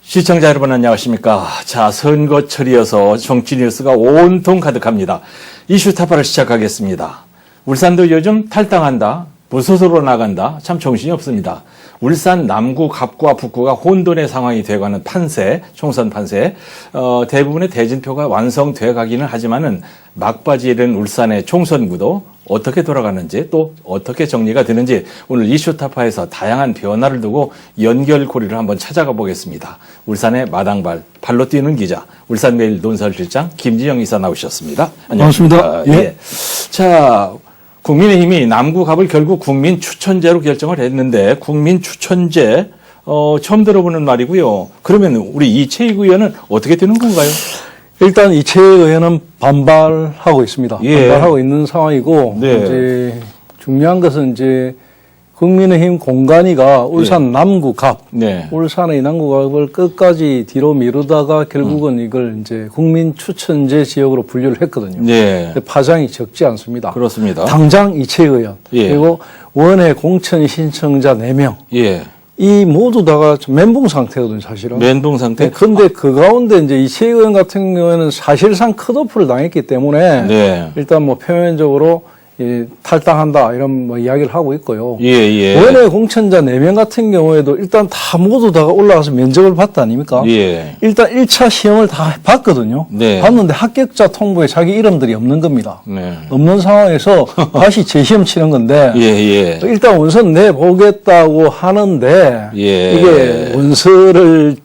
시청자 여러분 안녕하십니까. 자, 선거철이어서 정치 뉴스가 온통 가득합니다. 이슈 타파를 시작하겠습니다. 울산도 요즘 탈당한다, 무소속으로 나간다, 참 정신이 없습니다. 울산 남구, 갑구와 북구가 혼돈의 상황이 돼가는 판세, 총선 판세, 대부분의 대진표가 완성돼 가기는 하지만은 막바지에 이른 울산의 총선구도 어떻게 돌아가는지 또 어떻게 정리가 되는지 오늘 이슈타파에서 다양한 변화를 두고 연결고리를 한번 찾아가 보겠습니다. 울산의 마당발, 발로 뛰는 기자, 울산매일 논설실장 김지영 이사 나오셨습니다. 안녕하십니까. 예. 자, 국민의힘이 남구 갑을 결국 국민 추천제로 결정을 했는데 국민 추천제 처음 들어보는 말이고요. 그러면 우리 이채익 의원은 어떻게 되는 건가요? 일단 이채익 의원은 반발하고 있습니다. 예. 반발하고 있는 상황이고, 네. 이제 중요한 것은 이제 국민의힘 공관위가 울산 남구 갑, 네. 울산의 남구 갑을 끝까지 뒤로 미루다가 결국은 이걸 이제 국민 추천제 지역으로 분류를 했거든요. 네. 파장이 적지 않습니다. 그렇습니다. 당장 이채익 의원, 예. 그리고 원외 공천 신청자 4명. 예. 이 모두 다가 멘붕 상태거든요, 사실은. 멘붕 상태? 네, 근데 그 가운데 이제 이채익 의원 같은 경우에는 사실상 컷오프를 당했기 때문에 네. 일단 뭐 표면적으로 탈당한다 이런 뭐 이야기를 하고 있고요. 예, 예. 원외 공천자 4명 같은 경우에도 일단 다 모두 다가 올라가서 면접을 봤다 아닙니까? 예. 일단 1차 시험을 다 봤거든요. 네. 봤는데 합격자 통보에 자기 이름들이 없는 겁니다. 네. 없는 상황에서 다시 재시험 치는 건데 예, 예. 일단 원서는 내보겠다고 하는데 예. 이게 원서를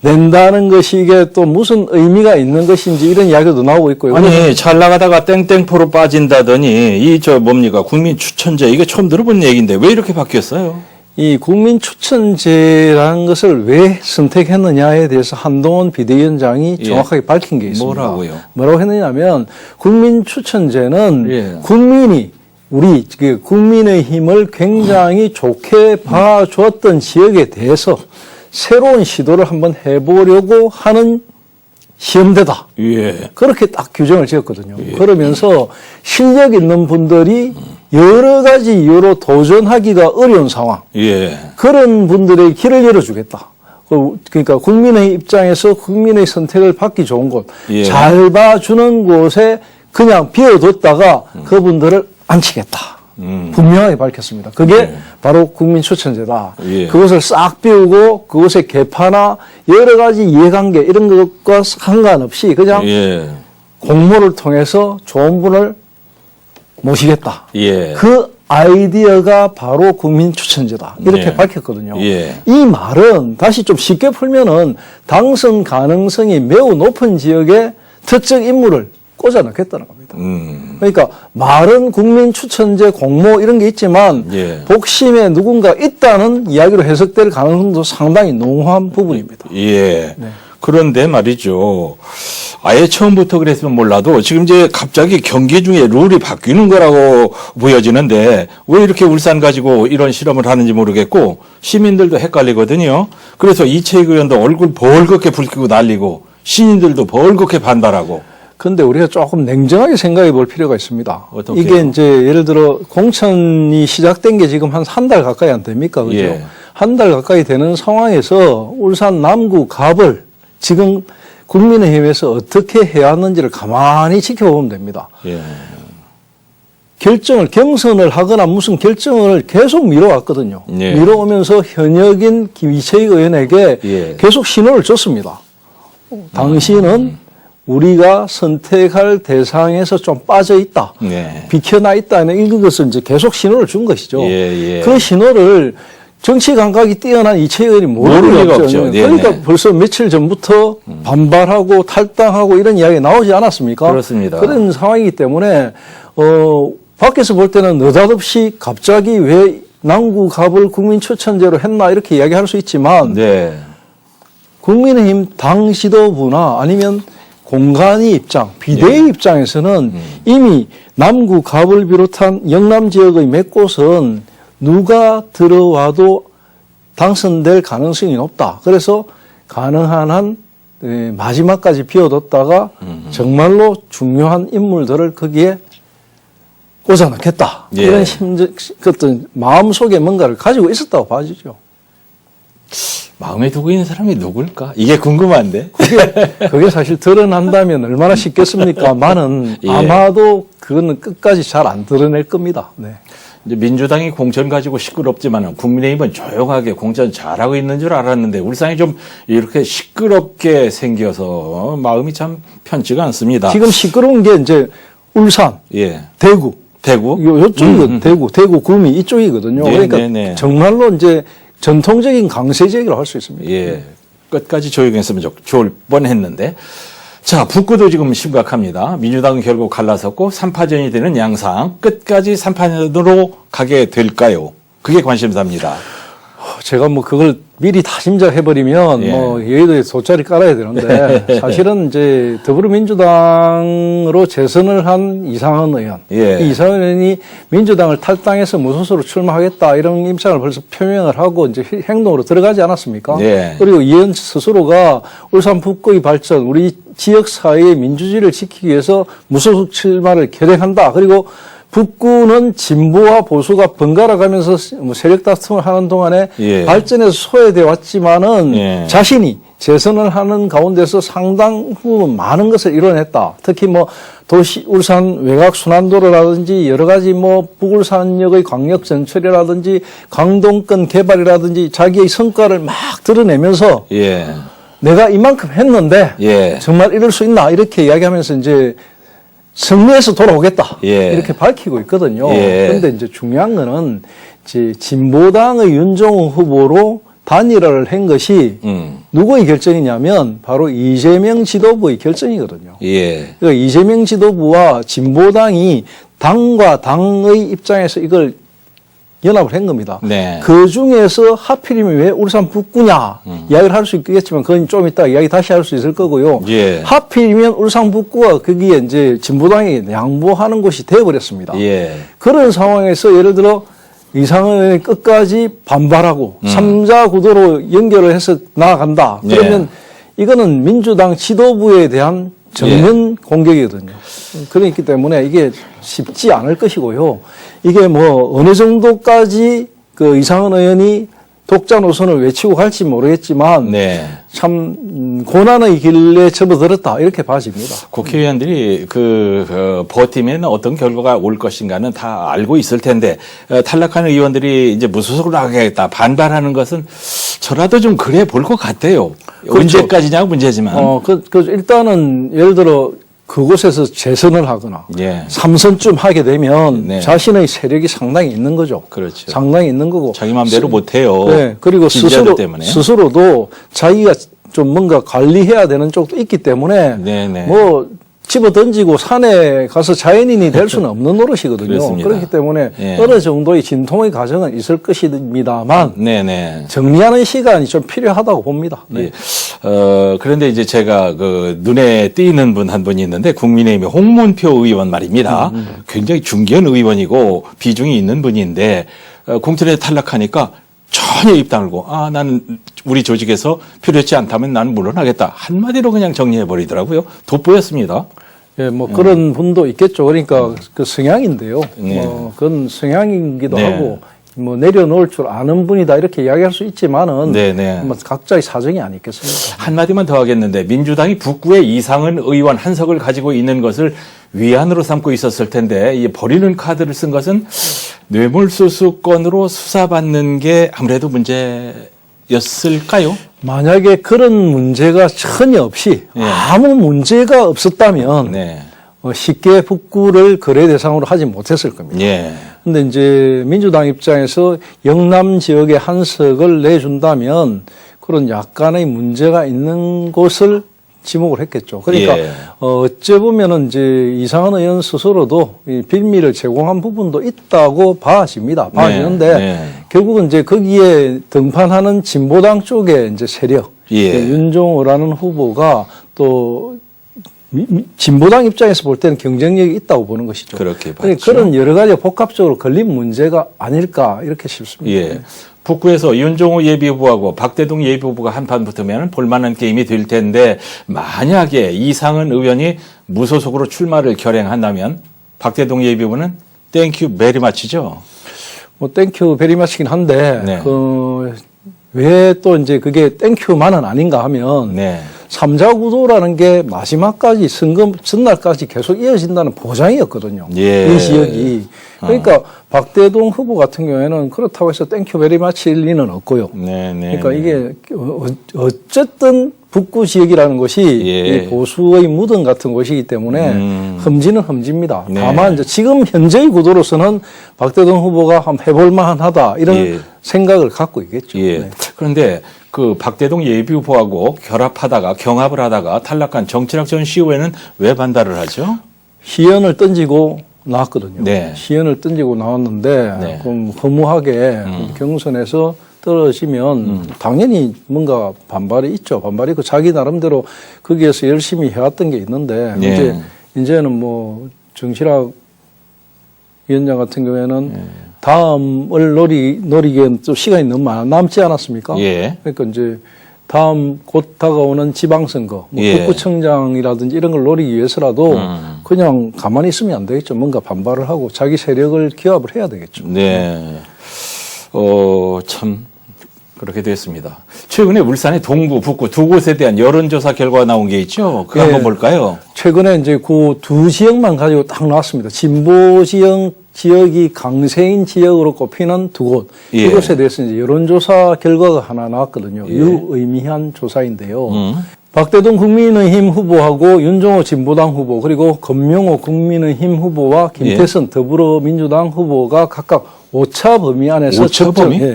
낸다는 것이 이게 또 무슨 의미가 있는 것인지 이런 이야기도 나오고 있고요. 아니, 잘 나가다가 땡땡포로 빠진다더니 뭡니까? 국민 추천제 이게 처음 들어본 얘기인데 왜 이렇게 바뀌었어요? 이 국민 추천제라는 것을 왜 선택했느냐에 대해서 한동훈 비대위원장이 예. 정확하게 밝힌 게 있습니다. 뭐라고요? 뭐라고 했느냐면 국민 추천제는 예. 국민이 우리 국민의힘을 굉장히 좋게 봐줬던 지역에 대해서 새로운 시도를 한번 해보려고 하는 시험대다. 예. 그렇게 딱 규정을 지었거든요. 그러면서 실력 있는 분들이 여러 가지 이유로 도전하기가 어려운 상황. 예. 그런 분들의 길을 열어주겠다. 그러니까 국민의 입장에서 국민의 선택을 받기 좋은 곳, 예. 잘 봐주는 곳에 그냥 비워뒀다가 그분들을 앉히겠다. 분명하게 밝혔습니다. 그게 바로 국민추천제다. 예. 그것을 싹 비우고 그것의 개파나 여러 가지 이해관계 이런 것과 상관없이 그냥 예. 공모를 통해서 좋은 분을 모시겠다. 예. 그 아이디어가 바로 국민추천제다. 이렇게 네. 밝혔거든요. 예. 이 말은 다시 좀 쉽게 풀면은 당선 가능성이 매우 높은 지역에 특정 인물을 꽂아 넣겠다는 겁니다. 그러니까 말은 국민추천제 공모 이런 게 있지만 예. 복심에 누군가 있다는 이야기로 해석될 가능성도 상당히 농후한 부분입니다. 예. 네. 그런데 말이죠. 아예 처음부터 그랬으면 몰라도 지금 이제 갑자기 경기 중에 룰이 바뀌는 거라고 보여지는데 왜 이렇게 울산 가지고 이런 실험을 하는지 모르겠고 시민들도 헷갈리거든요. 그래서 이채익 의원도 얼굴 벌겋게 붉히고 날리고 시민들도 벌겋게 반발하고. 근데 우리가 조금 냉정하게 생각해 볼 필요가 있습니다. 어떻게요? 이게 이제 예를 들어 공천이 시작된 게 지금 한 달 가까이 안 됩니까? 그죠? 예. 한 달 가까이 되는 상황에서 울산 남구 갑을 지금 국민의힘에서 어떻게 해왔는지를 가만히 지켜보면 됩니다. 예. 경선을 하거나 무슨 결정을 계속 미뤄왔거든요. 예. 미뤄오면서 현역인 이채익 의원에게 예. 계속 신호를 줬습니다. 당신은 우리가 선택할 대상에서 좀 빠져 있다. 네. 비켜나 있다는 이것을 이제 계속 신호를 준 것이죠. 예, 예. 그 신호를 정치 감각이 뛰어난 이채익 의원이 모를 리가 없죠. 네네. 그러니까 벌써 며칠 전부터 반발하고 탈당하고 이런 이야기 나오지 않았습니까? 그렇습니다. 그런 상황이기 때문에 밖에서 볼 때는 느닷없이 갑자기 왜 남구 갑을 국민 추천제로 했나 이렇게 이야기할 수 있지만 네. 국민의힘 당 지도부나 아니면 공관위 입장, 비대위 입장에서는 이미 남구 갑을 비롯한 영남 지역의 몇 곳은 누가 들어와도 당선될 가능성이 높다. 그래서 가능한 한 마지막까지 비워뒀다가 정말로 중요한 인물들을 거기에 꽂아 넣겠다. 예. 이런 어떤 마음속에 뭔가를 가지고 있었다고 봐지죠. 마음에 두고 있는 사람이 누굴까? 이게 궁금한데. 그게 사실 드러난다면 얼마나 쉽겠습니까?만은 예. 아마도 그거는 끝까지 잘 안 드러낼 겁니다. 네. 이제 민주당이 공천 가지고 시끄럽지만 국민의힘은 조용하게 공천 잘하고 있는 줄 알았는데 울산이 좀 이렇게 시끄럽게 생겨서 마음이 참 편치가 않습니다. 지금 시끄러운 게 이제 울산, 예. 대구, 대구? 요쪽이거든요. 대구, 구미 이쪽이거든요. 네, 그러니까 네, 네. 정말로 이제 전통적인 강세 제기를 할 수 있습니다. 예. 끝까지 조용했으면 좋을 뻔했는데. 자, 북구도 지금 심각합니다. 민주당은 결국 갈라섰고 3파전이 되는 양상. 끝까지 3파전으로 가게 될까요? 그게 관심사입니다. 제가 뭐 그걸 미리 다 짐작해버리면 예. 뭐 여의도에 돗자리 깔아야 되는데 사실은 이제 더불어민주당으로 재선을 한 이상헌 의원. 예. 이 이상헌 의원이 민주당을 탈당해서 무소속으로 출마하겠다 이런 입장을 벌써 표명을 하고 이제 행동으로 들어가지 않았습니까? 예. 그리고 이 의원 스스로가 울산 북구의 발전, 우리 지역 사회의 민주주의를 지키기 위해서 무소속 출마를 결행한다. 그리고 북구는 진보와 보수가 번갈아 가면서 뭐 세력 다툼을 하는 동안에 예. 발전에서 소외되어 왔지만은 예. 자신이 재선을 하는 가운데서 상당 부분 많은 것을 이뤄냈다. 특히 뭐 도시 울산 외곽 순환도로라든지 여러 가지 뭐 북울산역의 광역 전철이라든지 강동권 개발이라든지 자기의 성과를 막 드러내면서 예. 내가 이만큼 했는데 예. 정말 이럴 수 있나 이렇게 이야기하면서 이제 승리해서 돌아오겠다. 예. 이렇게 밝히고 있거든요. 예. 그런데 이제 중요한 거는 이제 진보당의 윤종호 후보로 단일화를 한 것이 누구의 결정이냐면 바로 이재명 지도부의 결정이거든요. 예. 그러니까 이재명 지도부와 진보당이 당과 당의 입장에서 이걸 연합을 한 겁니다. 네. 그 중에서 하필이면 왜 울산 북구냐 이야기를 할 수 있겠지만 그건 좀 이따 이야기 다시 할 수 있을 거고요. 예. 하필이면 울산 북구가 거기에 이제 진보당이 양보하는 곳이 되어버렸습니다. 예. 그런 상황에서 예를 들어 이상헌이 끝까지 반발하고 삼자 구도로 연결을 해서 나아간다. 예. 그러면 이거는 민주당 지도부에 대한 정면 공격이거든요. 그렇기 때문에 이게 쉽지 않을 것이고요. 이게 뭐 어느 정도까지 그 이상헌 의원이 독자 노선을 외치고 갈지 모르겠지만 네. 참 고난의 길에 접어들었다 이렇게 봐집니다. 국회의원들이 버티면 어떤 결과가 올 것인가는 다 알고 있을 텐데 탈락한 의원들이 이제 무소속으로 나가겠다 반발하는 것은 저라도 좀 그래 볼 것 같아요. 그렇죠. 언제까지냐고 문제지만. 일단은 예를 들어 그곳에서 재선을 하거나 예. 3선쯤 하게 되면 네. 자신의 세력이 상당히 있는 거죠. 그렇죠. 상당히 있는 거고. 자기 마음대로 못 해요. 네. 그리고 스스로도 자기가 좀 뭔가 관리해야 되는 쪽도 있기 때문에 네네. 뭐 집어 던지고 산에 가서 자연인이 될 수는 없는 노릇이거든요. 그렇습니다. 그렇기 때문에 예. 어느 정도의 진통의 과정은 있을 것입니다만 네네. 정리하는 시간이 좀 필요하다고 봅니다. 네. 예. 그런데 이제 제가 눈에 띄는 분 한 분이 있는데 국민의힘의 홍문표 의원 말입니다. 굉장히 중견 의원이고 비중이 있는 분인데 공천에 탈락하니까 전혀 입 다물고 나는 우리 조직에서 필요치 않다면 나는 물러나겠다. 한마디로 그냥 정리해버리더라고요. 돋보였습니다. 예, 뭐 그런 분도 있겠죠. 그러니까 그 성향인데요. 네. 그건 성향이기도 네. 하고 뭐 내려놓을 줄 아는 분이다 이렇게 이야기할 수 있지만은 네네. 뭐 각자의 사정이 아니겠습니까? 한마디만 더 하겠는데 민주당이 북구에 이상은 의원 한석을 가지고 있는 것을 위안으로 삼고 있었을 텐데 이 버리는 카드를 쓴 것은 뇌물수수권으로 수사받는 게 아무래도 문제였을까요? 만약에 그런 문제가 전혀 없이 예. 아무 문제가 없었다면 네. 쉽게 북구를 거래 대상으로 하지 못했을 겁니다. 예. 근데 이제 민주당 입장에서 영남 지역에 한석을 내준다면 그런 약간의 문제가 있는 곳을 지목을 했겠죠. 그러니까 예. 어째 보면은 이제 이상헌 의원 스스로도 이 빌미를 제공한 부분도 있다고 봐집니다. 봐지는데 네. 결국은 이제 거기에 등판하는 진보당 쪽의 이제 세력, 예. 윤종호라는 후보가 또 진보당 입장에서 볼 때는 경쟁력이 있다고 보는 것이죠. 그렇게 그러니까 봤죠. 그런 여러 가지 복합적으로 걸린 문제가 아닐까 이렇게 싶습니다. 예. 북구에서 윤종호 예비후보하고 박대동 예비후보가 한판 붙으면 볼만한 게임이 될 텐데 만약에 이상은 의원이 무소속으로 출마를 결행한다면 박대동 예비후보는 땡큐 베리 마치죠. 뭐 땡큐 베리 마치긴 한데 네. 왜 또 이제 그게 땡큐만은 아닌가 하면 네. 3자 구도라는 게 마지막까지 선거 전날까지 계속 이어진다는 보장이었거든요. 예. 이 지역이. 그러니까 박대동 후보 같은 경우에는 그렇다고 해서 땡큐 베리 마치일 리는 없고요. 네, 네. 그러니까 이게 어쨌든 북구 지역이라는 곳이 예. 이 보수의 무덤 같은 곳이기 때문에 험지는 험지입니다. 네. 다만 이제 지금 현재의 구도로서는 박대동 후보가 한번 해볼만하다 이런 예. 생각을 갖고 있겠죠. 예. 네. 그런데 그 박대동 예비 후보하고 결합하다가 경합을 하다가 탈락한 정치학 전 시의회는 왜 반발을 하죠? 시연을 던지고 나왔거든요. 네. 시연을 던지고 나왔는데 네. 그럼 허무하게 경선에서 떨어지면 당연히 뭔가 반발이 있죠. 반발이 있고 자기 나름대로 거기에서 열심히 해왔던 게 있는데 네. 이제는 뭐 정치학 위원장 같은 경우에는 다음을 노리기엔 또 시간이 너무 남지 않았습니까? 예. 그러니까 이제 다음 곧 다가오는 지방선거, 뭐 예. 북구청장이라든지 이런 걸 노리기 위해서라도 그냥 가만히 있으면 안 되겠죠. 뭔가 반발을 하고 자기 세력을 기합을 해야 되겠죠. 네. 참 그렇게 됐습니다. 최근에 울산의 동구, 북구 두 곳에 대한 여론조사 결과가 나온 게 있죠. 그거 예. 한번 볼까요? 최근에 이제 그 두 지역만 가지고 딱 나왔습니다. 진보 지역이 강세인 지역으로 꼽히는 두 곳. 예. 이곳에 대해서 이제 여론조사 결과가 하나 나왔거든요. 예. 유의미한 조사인데요. 박대동 국민의힘 후보하고 윤종호 진보당 후보 그리고 검명호 국민의힘 후보와 김태선 더불어민주당 후보가 각각 오차 범위 안에서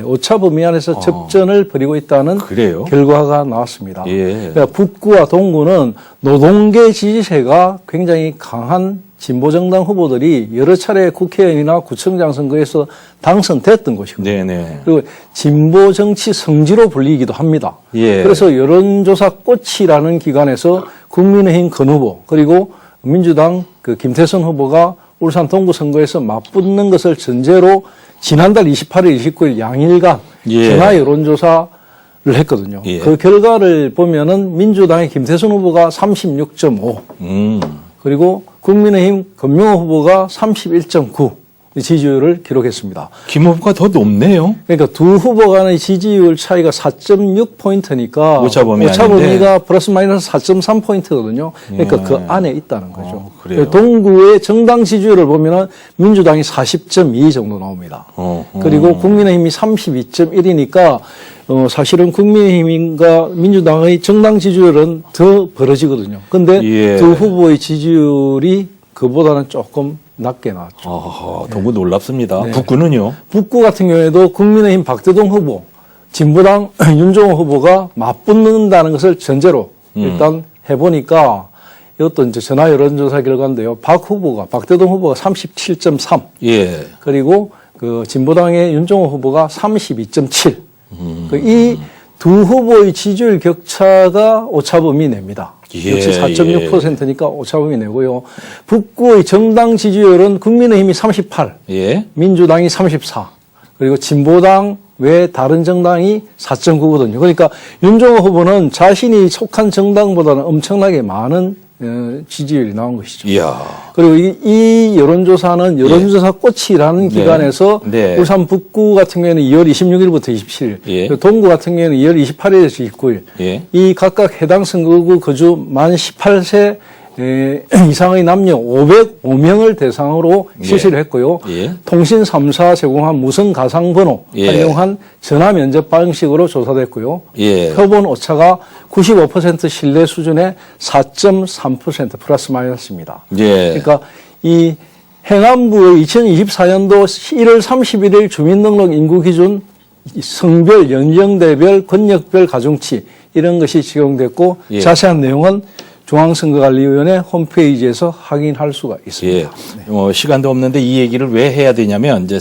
오차 범위 안에서 접전을 벌이고 있다는 그래요? 결과가 나왔습니다. 예. 그러니까 북구와 동구는 노동계 지지세가 굉장히 강한 진보정당 후보들이 여러 차례 국회의원이나 구청장 선거에서 당선됐던 곳이거든요. 네네. 그리고 진보 정치 성지로 불리기도 합니다. 예. 그래서 여론조사 꽃이라는 기관에서 국민의힘 건 후보 그리고 민주당 그 김태선 후보가 울산 동구 선거에서 맞붙는 것을 전제로 지난달 28일, 29일 양일간 예. 전화 여론조사를 했거든요. 예. 그 결과를 보면은 민주당의 김태선 후보가 36.5 그리고 국민의힘 검명호 후보가 31.9 지지율을 기록했습니다. 김 후보가 더 높네요. 그러니까 두 후보 간의 지지율 차이가 4.6포인트니까 오차 범위가 범위인데. 플러스 마이너스 4.3포인트거든요. 그러니까 그 안에 있다는 거죠. 그래요? 동구의 정당 지지율을 보면은 민주당이 40.2 정도 나옵니다. 그리고 국민의힘이 32.1이니까 사실은 국민의힘과 민주당의 정당 지지율은 더 벌어지거든요. 근데 예. 두 후보의 지지율이 그보다는 조금 낮게 나왔죠. 동구 놀랍습니다. 네. 북구는요? 북구 같은 경우에도 국민의힘 박대동 후보, 진보당 윤종호 후보가 맞붙는다는 것을 전제로 일단 해보니까 이것도 이제 전화 여론조사 결과인데요. 박대동 후보가 37.3, 예. 그리고 그 진보당의 윤종호 후보가 32.7. 이 두 후보의 지지율 격차가 오차범위 냅니다. 예, 역시 4.6%니까 오차범위 내고요. 북구의 정당 지지율은 국민의힘이 38, 예. 민주당이 34, 그리고 진보당 외 다른 정당이 4.9거든요. 그러니까 윤종호 후보는 자신이 속한 정당보다는 엄청나게 많은 지지율이 나온 것이죠. 이야. 그리고 이 여론조사는 여론조사 꽃이라는 기관에서 네. 울산 북구 같은 경우에는 2월 26일부터 27일, 예. 동구 같은 경우에는 2월 28일에서 29일, 예. 이 각각 해당 선거구 거주 만 18세 이상의 남녀 505명을 대상으로 실시를 했고요. 예. 통신 3사 제공한 무선 가상번호 예. 활용한 전화 면접 방식으로 조사됐고요. 예. 표본 오차가 95% 신뢰 수준의 4.3% 플러스 마이너스입니다. 예. 그러니까 이 행안부의 2024년도 1월 31일 주민등록 인구 기준 성별, 연령대별, 권역별 가중치 이런 것이 적용됐고 예. 자세한 내용은 중앙선거관리위원회 홈페이지에서 확인할 수가 있습니다. 예. 시간도 없는데 이 얘기를 왜 해야 되냐면, 이제,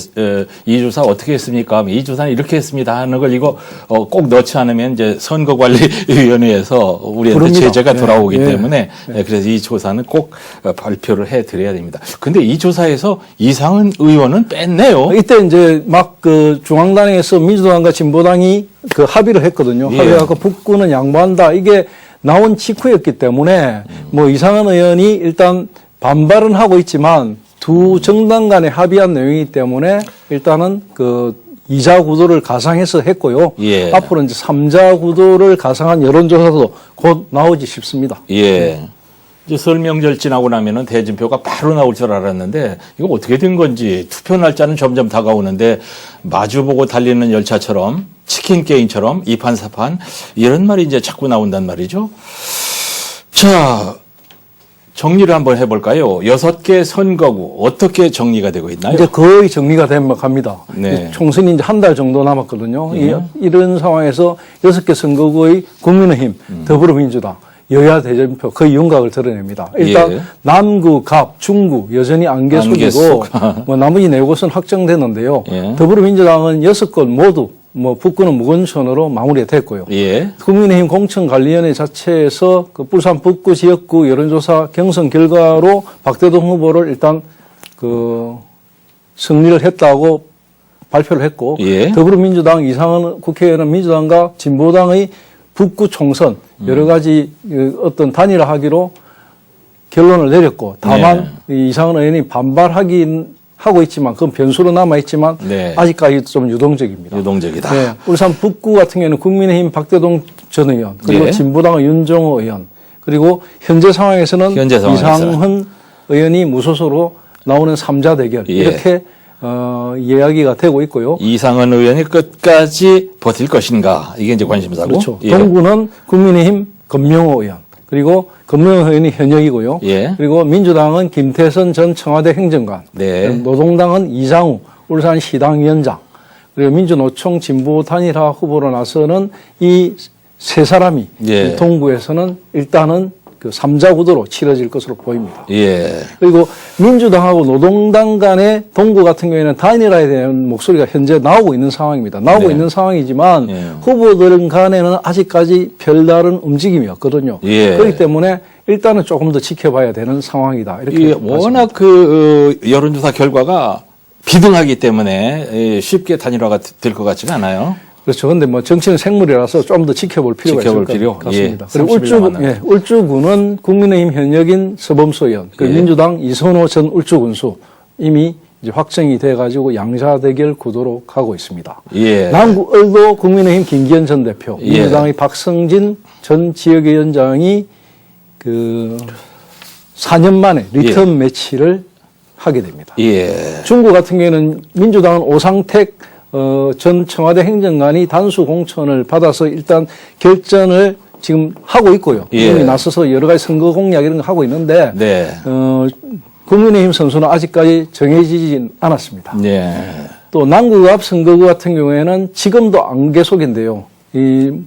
이 조사 어떻게 했습니까? 이 조사는 이렇게 했습니다 하는 걸 이거, 꼭 넣지 않으면 이제 선거관리위원회에서 우리한테 그럽니다. 제재가 돌아오기 예. 때문에, 그래서 이 조사는 꼭 발표를 해 드려야 됩니다. 근데 이 조사에서 이상은 의원은 뺐네요. 이때 이제 막 그 중앙당에서 민주당과 진보당이 그 합의를 했거든요. 예. 합의하고 북구는 양보한다. 이게 나온 직후였기 때문에 뭐 이상한 의원이 일단 반발은 하고 있지만 두 정당 간에 합의한 내용이기 때문에 일단은 그 2자 구도를 가상해서 했고요. 예. 앞으로 이제 3자 구도를 가상한 여론조사도 곧 나오지 싶습니다. 예. 이제 설 명절 지나고 나면은 대진표가 바로 나올 줄 알았는데 이거 어떻게 된 건지 투표 날짜는 점점 다가오는데 마주보고 달리는 열차처럼 치킨 게임처럼 이판사판 이런 말이 이제 자꾸 나온단 말이죠. 자, 정리를 한번 해볼까요? 6개 선거구 어떻게 정리가 되고 있나요? 이제 거의 정리가 되면 갑니다. 네. 총선이 이제 한 달 정도 남았거든요. 예. 이런 상황에서 6개 선거구의 국민의힘, 더불어민주당, 여야 대전표 거의 윤곽을 드러냅니다. 일단 예. 남구, 갑, 중구 여전히 안개속이고 안개속. 뭐 나머지 4곳은 확정되는데요. 예. 더불어민주당은 6건 모두 뭐 북구는 무건천으로 마무리가 됐고요. 예. 국민의힘 공천관리위원회 자체에서 그 부산 북구 지역구 여론조사 경선 결과로 박대동 후보를 일단 그 승리를 했다고 발표를 했고 예. 더불어민주당 이상은 국회의원은 민주당과 진보당의 북구 총선 여러 가지 그 어떤 단일화하기로 결론을 내렸고 다만 이 이상은 의원이 하고 있지만 그건 변수로 남아 있지만 네. 아직까지 좀 유동적입니다. 유동적이다. 네, 울산 북구 같은 경우는 국민의힘 박대동 전 의원 그리고 예. 진보당의 윤정호 의원 그리고 현재 상황에서는 이상훈 의원이 무소속으로 나오는 3자 대결 예. 이렇게 이야기가 되고 있고요. 이상은 의원이 끝까지 버틸 것인가 이게 이제 관심사고. 그렇죠. 예. 동구는 국민의힘 검명호 의원 그리고 검명호 의원이 현역이고요. 예. 그리고 민주당은 김태선 전 청와대 행정관, 네. 노동당은 이장우 울산시당위원장, 그리고 민주노총 진보 단일화 후보로 나서는 이 세 사람이 예. 동구에서는 일단은 그 3자 구도로 치러질 것으로 보입니다. 예. 그리고 민주당하고 노동당 간의 동구 같은 경우에는 단일화에 대한 목소리가 현재 나오고 있는 상황입니다. 나오고 네. 있는 상황이지만 예. 후보들 간에는 아직까지 별다른 움직임이 없거든요. 예. 그렇기 때문에 일단은 조금 더 지켜봐야 되는 상황이다. 이렇게 예, 봤습니다. 워낙 그 여론조사 결과가 비등하기 때문에 쉽게 단일화가 될 것 같지가 않아요. 그렇죠. 근데 뭐 정치는 생물이라서 좀 더 지켜볼 필요가 있을 것 같습니다. 예. 그리고 울주군은 국민의힘 현역인 서범수 의원, 그리고 예. 민주당 이선호 전 울주군수 이미 이제 확정이 돼가지고 양자 대결 구도로 가고 있습니다. 예. 남구을도 국민의힘 김기현 전 대표, 예. 민주당의 박성진 전 지역위원장이 그 4년 만에 리턴 매치를 하게 됩니다. 예. 중구 같은 경우에는 민주당은 오상택 전 청와대 행정관이 단수 공천을 받아서 일단 결전을 지금 하고 있고요. 예. 이미 나서서 여러 가지 선거 공약 이런 거 하고 있는데 네. 국민의힘 선수는 아직까지 정해지진 않았습니다. 예. 또 남구갑 선거구 같은 경우에는 지금도 안개 속인데요.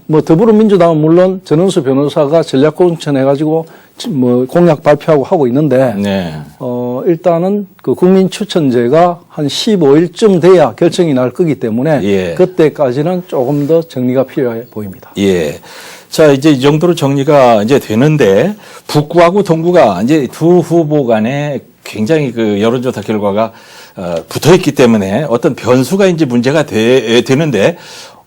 뭐 더불어민주당은 물론 전은수 변호사가 전략 공천해가지고 뭐 공약 발표하고 하고 있는데 네. 일단은 그 국민 추천제가 한 15일쯤 돼야 결정이 날 거기 때문에 예. 그때까지는 조금 더 정리가 필요해 보입니다. 예. 자, 이제 이 정도로 정리가 이제 되는데 북구하고 동구가 이제 두 후보 간에 굉장히 그 여론조사 결과가 붙어 있기 때문에 어떤 변수가 이제 문제가 되는데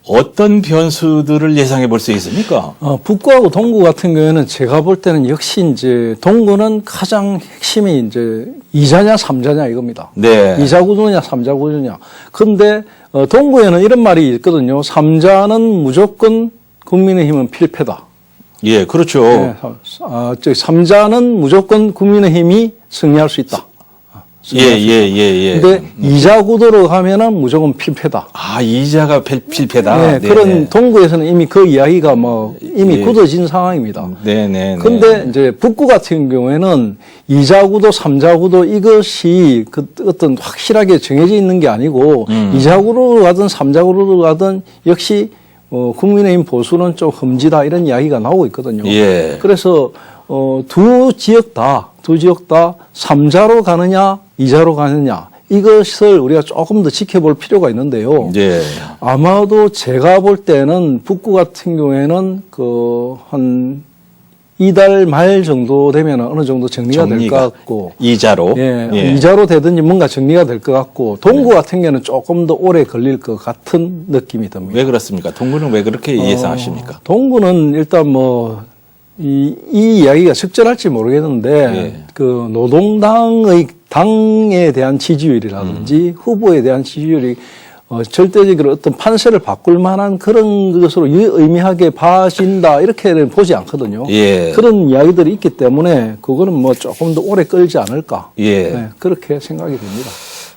어떤 변수들을 예상해 볼 수 있습니까? 북구하고 동구 같은 경우에는 제가 볼 때는 역시 이제 동구는 가장 핵심이 이제 2자냐 3자냐 이겁니다. 네. 2자 구도냐 3자 구도냐. 근데 동구에는 이런 말이 있거든요. 3자는 무조건 국민의힘은 필패다. 예, 그렇죠. 네, 3자는 무조건 국민의힘이 승리할 수 있다. 예. 근데 2자 구도로 가면은 무조건 필패다. 아, 이자가 필패다. 네, 네. 그런 동구에서는 이미 그 이야기가 뭐 이미 예. 굳어진 상황입니다. 네네. 근데 이제 북구 같은 경우에는 2자 구도, 3자 구도 이것이 그 어떤 확실하게 정해져 있는 게 아니고 2자 구도로 가든 3자 구도로 가든 역시 국민의힘 보수는 좀 흠지다 이런 이야기가 나오고 있거든요. 예. 그래서 두 지역 다 3자로 가느냐 2자로 가느냐 이것을 우리가 조금 더 지켜볼 필요가 있는데요. 예. 아마도 제가 볼 때는 북구 같은 경우에는 한 이달 말 정도 되면 어느 정도 정리가 될 것 같고 이자로. 예, 예. 이자로 되든지 뭔가 정리가 될 것 같고 동구 같은 경우는 조금 더 오래 걸릴 것 같은 느낌이 듭니다. 왜 그렇습니까? 동구는 왜 그렇게 예상하십니까? 동구는 일단 이 이야기가 적절할지 모르겠는데 예. 그 노동당의 당에 대한 지지율이라든지 후보에 대한 지지율이 절대적으로 어떤 판세를 바꿀 만한 그런 것으로 유의미하게 봐진다 이렇게는 보지 않거든요. 예. 그런 이야기들이 있기 때문에 그거는 뭐 조금 더 오래 끌지 않을까. 예. 네, 그렇게 생각이 듭니다.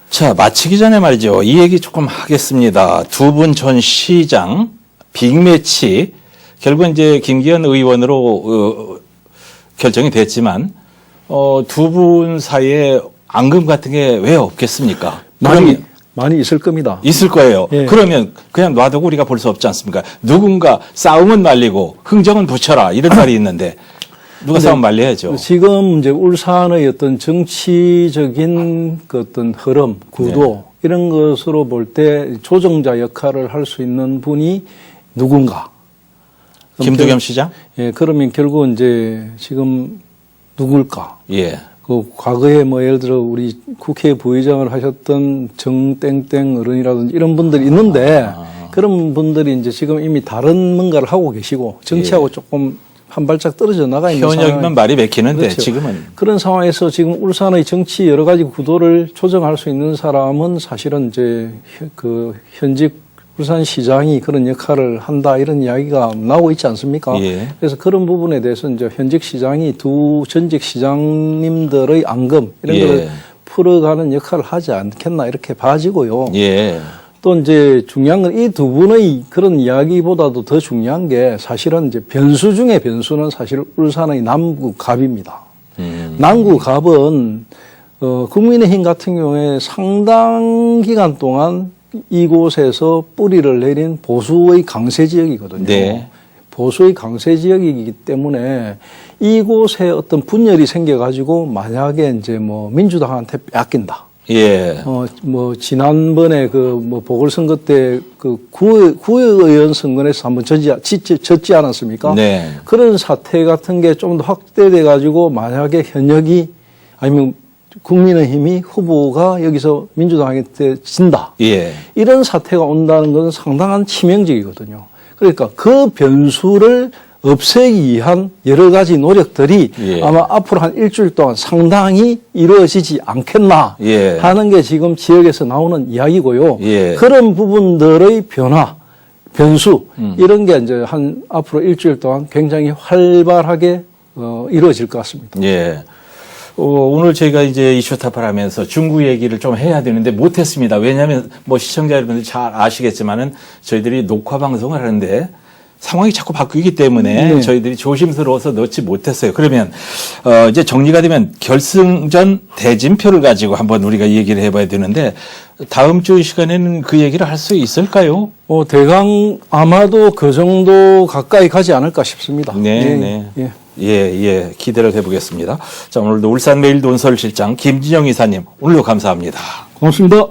자, 마치기 전에 말이죠. 이 얘기 조금 하겠습니다. 두 분 전 시장 빅매치 결국 이제 김기현 의원으로 결정이 됐지만 두 분 사이에 앙금 같은 게 왜 없겠습니까? 많이 있을 겁니다. 있을 거예요. 예. 그러면 그냥 놔두고 우리가 볼 수 없지 않습니까? 누군가 싸움은 말리고 흥정은 붙여라 이런 말이 있는데 누가 싸움 말려야죠. 지금 이제 울산의 어떤 정치적인 그 어떤 흐름, 구도 이런 것으로 볼 때 조정자 역할을 할 수 있는 분이 누군가. 김두겸 시장? 예, 그러면 결국 이제 지금 누굴까? 예. 그 과거에 뭐 예를 들어 우리 국회 부의장을 하셨던 정땡땡 어른이라든지 이런 분들이 있는데 그런 분들이 이제 지금 이미 다른 뭔가를 하고 계시고 정치하고 조금 한 발짝 떨어져 나가 있는 현역이면 상황. 말이 맥히는데 그렇죠. 지금은 그런 상황에서 지금 울산의 정치 여러 가지 구도를 조정할 수 있는 사람은 사실은 이제 그 현직 울산시장이 그런 역할을 한다 이런 이야기가 나오고 있지 않습니까? 예. 그래서 그런 부분에 대해서 이제 현직 시장이 두 전직 시장님들의 앙금 이런 예. 걸 풀어가는 역할을 하지 않겠나 이렇게 봐지고요. 예. 또 이제 중요한 건 이 두 분의 그런 이야기보다도 더 중요한 게 사실은 이제 변수 중에 변수는 사실 울산의 남구갑입니다. 남구갑은 국민의힘 같은 경우에 상당 기간 동안 이곳에서 뿌리를 내린 보수의 강세 지역이거든요. 네. 보수의 강세 지역이기 때문에 이곳에 어떤 분열이 생겨가지고 만약에 이제 뭐 민주당한테 뺏긴다. 예. 뭐 지난번에 그 뭐 보궐선거 때 그 구의원 선거에서 한번 졌지 않았습니까? 네. 그런 사태 같은 게 좀 더 확대돼 가지고 만약에 현역이 아니면 국민의힘이 후보가 여기서 민주당한테 진다. 예. 이런 사태가 온다는 것은 상당한 치명적이거든요. 그러니까 그 변수를 없애기 위한 여러 가지 노력들이 예. 아마 앞으로 한 일주일 동안 상당히 이루어지지 않겠나 예. 하는 게 지금 지역에서 나오는 이야기고요. 예. 그런 부분들의 변화, 변수 이런 게 이제 한 앞으로 일주일 동안 굉장히 활발하게 이루어질 것 같습니다. 예. 오늘 저희가 이제 이슈타파를 하면서 중구 얘기를 좀 해야 되는데 못했습니다. 왜냐하면 뭐 시청자 여러분들 잘 아시겠지만은 저희들이 녹화 방송을 하는데 상황이 자꾸 바뀌기 때문에 네. 저희들이 조심스러워서 넣지 못했어요. 그러면 이제 정리가 되면 결승전 대진표를 가지고 한번 우리가 얘기를 해봐야 되는데 다음 주 시간에는 그 얘기를 할 수 있을까요? 대강 아마도 그 정도 가까이 가지 않을까 싶습니다. 네, 네. 예. 예, 기대를 해보겠습니다. 자, 오늘도 울산메일 논설실장 김진영 이사님 오늘도 감사합니다. 고맙습니다.